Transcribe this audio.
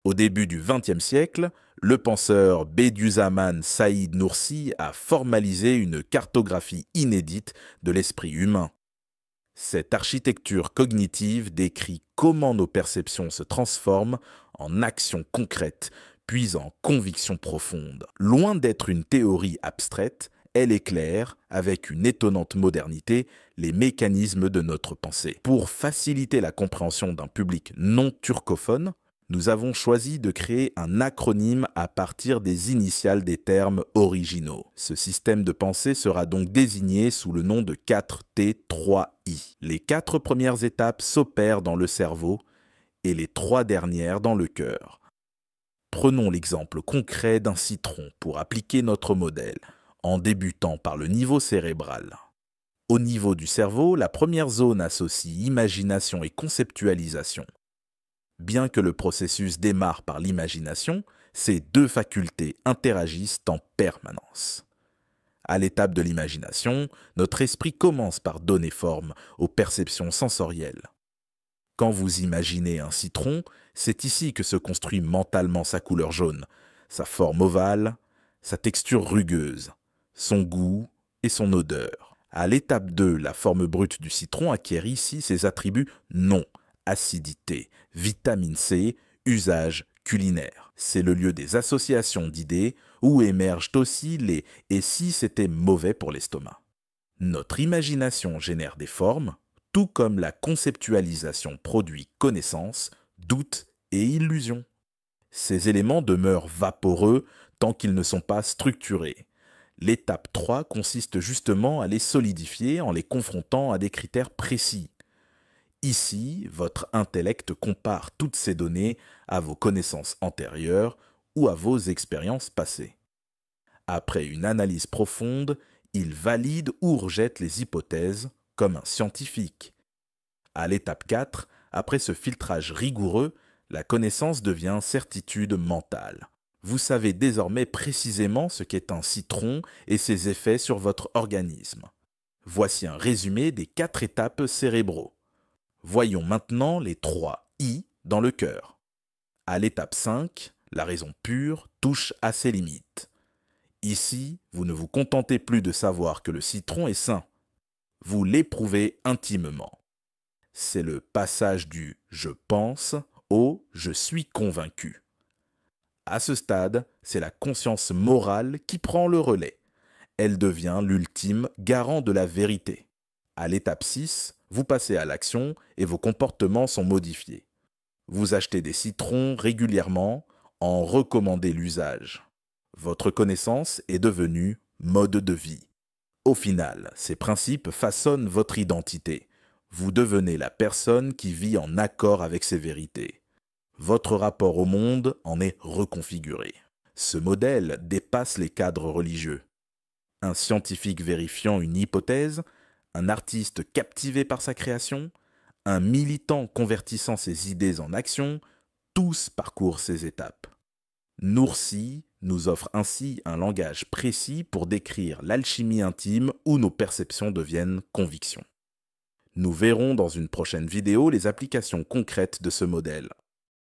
Au début du XXe siècle, le penseur Bediüzzaman Said Nursi a formalisé une cartographie inédite de l'esprit humain. Cette architecture cognitive décrit comment nos perceptions se transforment en actions concrètes, puis en convictions profondes. Loin d'être une théorie abstraite, elle éclaire, avec une étonnante modernité, les mécanismes de notre pensée. Pour faciliter la compréhension d'un public non turcophone, nous avons choisi de créer un acronyme à partir des initiales des termes originaux. Ce système de pensée sera donc désigné sous le nom de 4T3I. Les 4 premières étapes s'opèrent dans le cerveau et les 3 dernières dans le cœur. Prenons l'exemple concret d'un citron pour appliquer notre modèle, en débutant par le niveau cérébral. Au niveau du cerveau, la première zone associe imagination et conceptualisation. Bien que le processus démarre par l'imagination, ces deux facultés interagissent en permanence. À l'étape de l'imagination, notre esprit commence par donner forme aux perceptions sensorielles. Quand vous imaginez un citron, c'est ici que se construit mentalement sa couleur jaune, sa forme ovale, sa texture rugueuse, son goût et son odeur. À l'étape 2, la forme brute du citron acquiert ici ses attributs non, acidité, vitamine C, usage culinaire. C'est le lieu des associations d'idées où émergent aussi les « et si c'était mauvais pour l'estomac ». Notre imagination génère des formes, tout comme la conceptualisation produit connaissance, doute et illusion. Ces éléments demeurent vaporeux tant qu'ils ne sont pas structurés. L'étape 3 consiste justement à les solidifier en les confrontant à des critères précis. Ici, votre intellect compare toutes ces données à vos connaissances antérieures ou à vos expériences passées. Après une analyse profonde, il valide ou rejette les hypothèses comme un scientifique. À l'étape 4, après ce filtrage rigoureux, la connaissance devient certitude mentale. Vous savez désormais précisément ce qu'est un citron et ses effets sur votre organisme. Voici un résumé des 4 étapes cérébraux. Voyons maintenant les 3 I dans le cœur. À l'étape 5, la raison pure touche à ses limites. Ici, vous ne vous contentez plus de savoir que le citron est sain. Vous l'éprouvez intimement. C'est le passage du « je pense » au « je suis convaincu ». À ce stade, c'est la conscience morale qui prend le relais. Elle devient l'ultime garant de la vérité. À l'étape 6, vous passez à l'action et vos comportements sont modifiés. Vous achetez des citrons régulièrement, en recommandez l'usage. Votre connaissance est devenue mode de vie. Au final, ces principes façonnent votre identité. Vous devenez la personne qui vit en accord avec ses vérités. Votre rapport au monde en est reconfiguré. Ce modèle dépasse les cadres religieux. Un scientifique vérifiant une hypothèse, un artiste captivé par sa création, un militant convertissant ses idées en action, tous parcourent ces étapes. Nursi nous offre ainsi un langage précis pour décrire l'alchimie intime où nos perceptions deviennent convictions. Nous verrons dans une prochaine vidéo les applications concrètes de ce modèle.